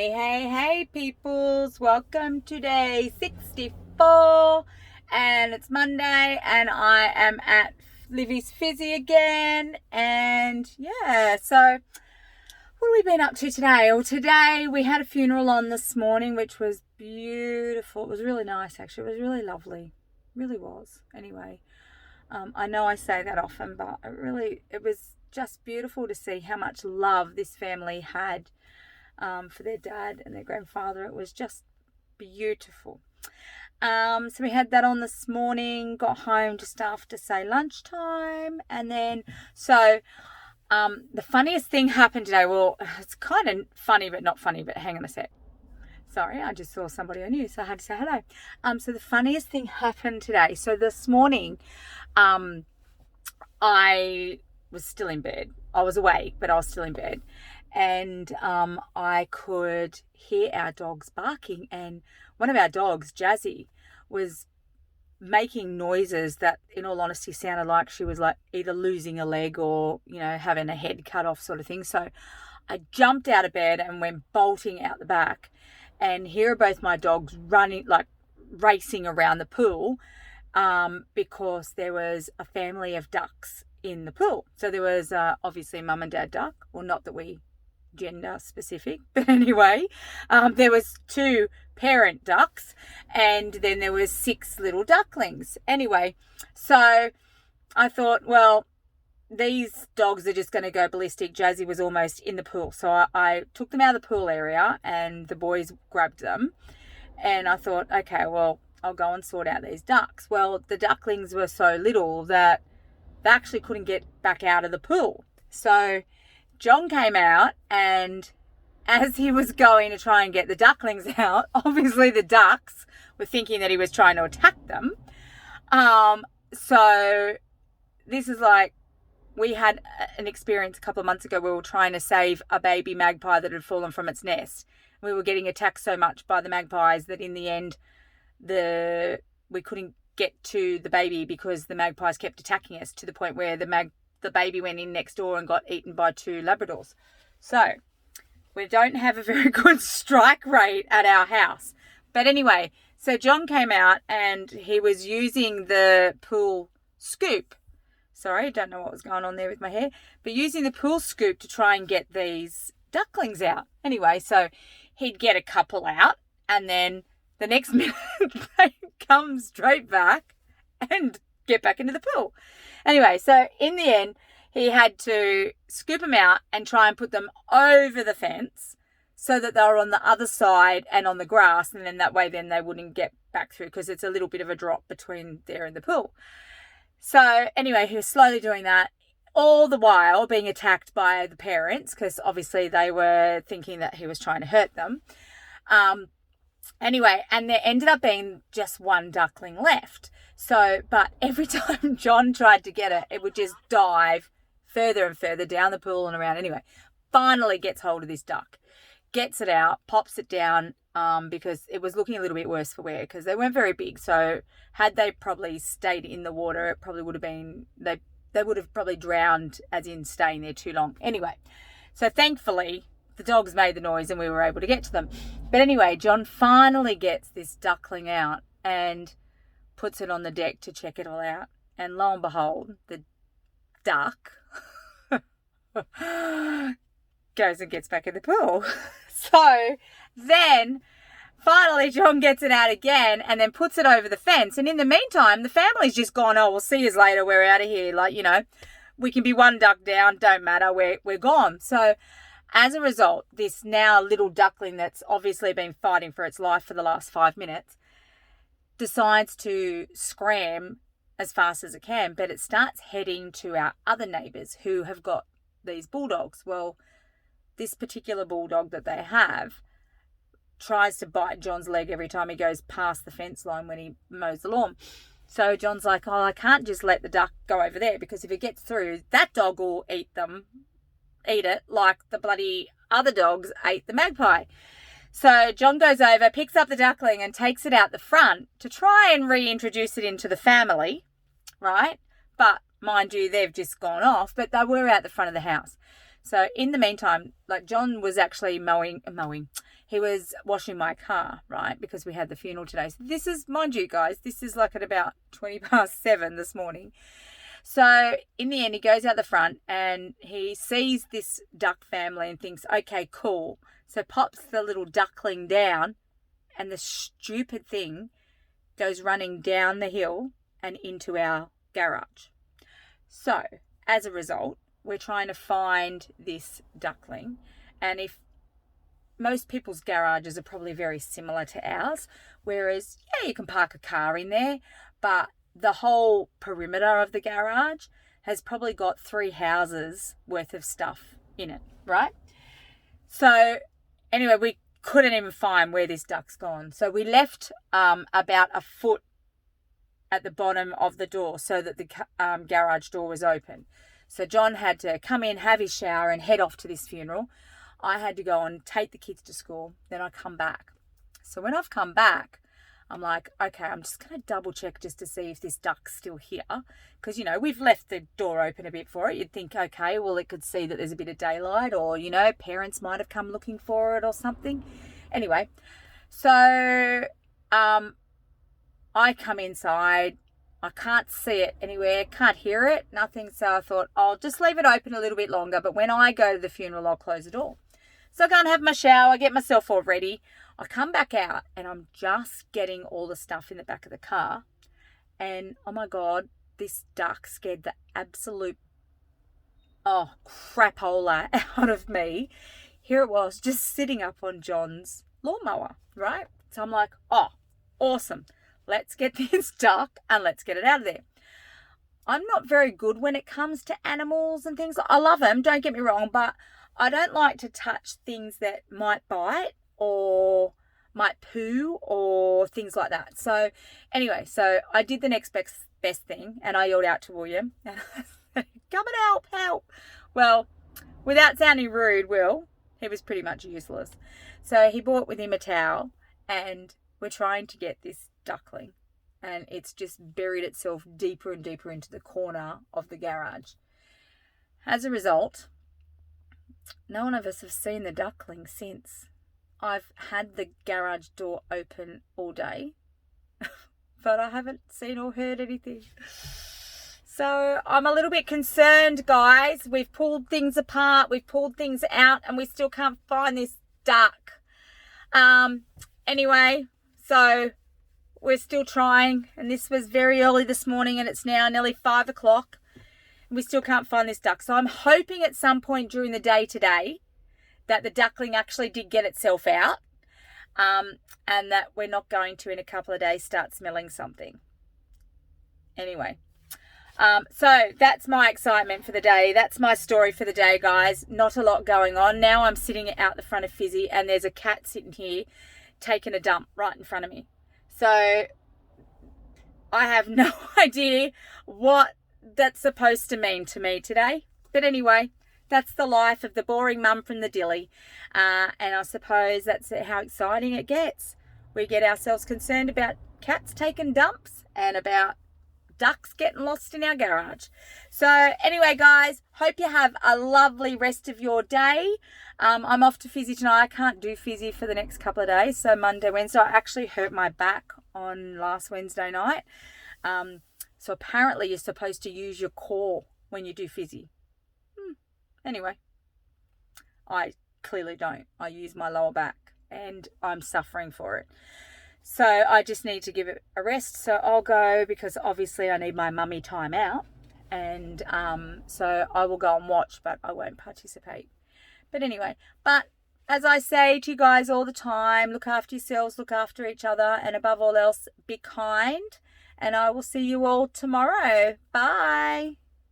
Hey, peoples. Welcome to day 64. And it's Monday, and I am at Livy's Fizzy again. And yeah, so what have we been up to today? Well, today we had a funeral on this morning, which was beautiful. It was really nice, actually. It was really lovely. It really was. Anyway, I know I say that often, but it was just beautiful to see how much love this family had for their dad and their grandfather. It was just beautiful. So we had that on this morning, got home just after, say, lunchtime. And then, the funniest thing happened today. Well, it's kind of funny, but not funny, but hang on a sec. Sorry, I just saw somebody I knew, so I had to say hello. So the funniest thing happened today. So this morning, I was still in bed. I was awake, but I was still in bed. And I could hear our dogs barking, and one of our dogs, Jazzy, was making noises that, in all honesty, sounded like she was like either losing a leg or, having a head cut off sort of thing. So I jumped out of bed and went bolting out the back, and here are both my dogs running, like racing around the pool, because there was a family of ducks in the pool. So there was obviously mum and dad duck, well, not that we gender specific, but anyway, there was 2 parent ducks, and then there was 6 little ducklings. Anyway, so I thought, well, these dogs are just going to go ballistic. Jazzy was almost in the pool, so I took them out of the pool area, and the boys grabbed them, and I thought, okay, well, I'll go and sort out these ducks. Well, the ducklings were so little that they actually couldn't get back out of the pool. So John came out, and as he was going to try and get the ducklings out, obviously the ducks were thinking that he was trying to attack them. So this is like, we had an experience a couple of months ago where we were trying to save a baby magpie that had fallen from its nest. We were getting attacked so much by the magpies that in the end, we couldn't get to the baby because the magpies kept attacking us, to the point where the baby went in next door and got eaten by 2 Labradors. So we don't have a very good strike rate at our house. But anyway, so John came out and he was using the pool scoop. Sorry, don't know what was going on there with my hair. But using the pool scoop to try and get these ducklings out. Anyway, so he'd get a couple out, and then the next minute they come straight back and get back into the pool. Anyway, so in the end, he had to scoop them out and try and put them over the fence so that they were on the other side and on the grass, and then that way then they wouldn't get back through, because it's a little bit of a drop between there and the pool. So anyway, he was slowly doing that, all the while being attacked by the parents, because obviously they were thinking that he was trying to hurt them. Anyway, and there ended up being just 1 duckling left. So, but every time John tried to get it, it would just dive further and further down the pool and around. Anyway, finally gets hold of this duck, gets it out, pops it down, because it was looking a little bit worse for wear, because they weren't very big. So had they probably stayed in the water, it probably would have been, they would have probably drowned, as in staying there too long. Anyway, so thankfully the dogs made the noise and we were able to get to them. But anyway, John finally gets this duckling out and puts it on the deck to check it all out. And lo and behold, the duck goes and gets back in the pool. So then finally John gets it out again and then puts it over the fence. And in the meantime, the family's just gone, oh, we'll see you later, we're out of here. Like, we can be 1 duck down, don't matter, we're gone. So as a result, this now little duckling that's obviously been fighting for its life for the last 5 minutes decides to scram as fast as it can, but it starts heading to our other neighbours who have got these bulldogs. Well, this particular bulldog that they have tries to bite John's leg every time he goes past the fence line when he mows the lawn. So John's like, oh, I can't just let the duck go over there, because if it gets through, that dog will eat it like the bloody other dogs ate the magpie. So John goes over, picks up the duckling and takes it out the front to try and reintroduce it into the family, right? But mind you, they've just gone off, but they were out the front of the house. So in the meantime, like John was actually mowing. He was washing my car, right? Because we had the funeral today. So this is, mind you guys, this is like at about 7:20 this morning. So in the end, he goes out the front and he sees this duck family and thinks, okay, cool. So pops the little duckling down, and the stupid thing goes running down the hill and into our garage. So as a result, we're trying to find this duckling. And if most people's garages are probably very similar to ours, whereas, yeah, you can park a car in there, but the whole perimeter of the garage has probably got 3 houses worth of stuff in it, right? So anyway, we couldn't even find where this duck's gone. So we left about a foot at the bottom of the door so that the garage door was open. So John had to come in, have his shower, and head off to this funeral. I had to go and take the kids to school. Then I come back. So when I've come back, I'm like, okay, I'm just going to double check just to see if this duck's still here. Because, you know, we've left the door open a bit for it. You'd think, okay, well, it could see that there's a bit of daylight, or, you know, parents might have come looking for it or something. Anyway, so I come inside. I can't see it anywhere, can't hear it, nothing. So I thought, I'll just leave it open a little bit longer. But when I go to the funeral, I'll close the door. So I go and have my shower, get myself all ready. I come back out and I'm just getting all the stuff in the back of the car. And oh my God, this duck scared the absolute, crapola out of me. Here it was, just sitting up on John's lawnmower, right? So I'm like, oh, awesome. Let's get this duck and let's get it out of there. I'm not very good when it comes to animals and things. I love them, don't get me wrong, but I don't like to touch things that might bite or might poo or things like that. So anyway, so I did the next best thing, and I yelled out to William, come and help. Well, without sounding rude, he was pretty much useless. So he brought with him a towel, and we're trying to get this duckling, and it's just buried itself deeper and deeper into the corner of the garage. As a result, no one of us have seen the duckling since. I've had the garage door open all day, but I haven't seen or heard anything. So I'm a little bit concerned, guys. We've pulled things apart, we've pulled things out, and we still can't find this duck. Anyway, so we're still trying, and this was very early this morning, and it's now nearly 5 o'clock. We still can't find this duck. So I'm hoping at some point during the day today that the duckling actually did get itself out, and that we're not going to, in a couple of days, start smelling something. Anyway, so that's my excitement for the day. That's my story for the day, guys. Not a lot going on. Now I'm sitting out the front of Fizzy, and there's a cat sitting here taking a dump right in front of me. So I have no idea what that's supposed to mean to me today. But anyway, that's the life of the boring mum from the dilly. And I suppose that's how exciting it gets. We get ourselves concerned about cats taking dumps and about ducks getting lost in our garage. So anyway, guys, hope you have a lovely rest of your day. I'm off to Fizzy tonight. I can't do Fizzy for the next couple of days. So Monday, Wednesday, I actually hurt my back on last Wednesday night. So apparently you're supposed to use your core when you do Fizzy. Anyway, I clearly don't. I use my lower back and I'm suffering for it. So I just need to give it a rest. So I'll go, because obviously I need my mummy time out. And so I will go and watch, but I won't participate. But anyway, as I say to you guys all the time, look after yourselves, look after each other, and above all else, be kind. And I will see you all tomorrow. Bye.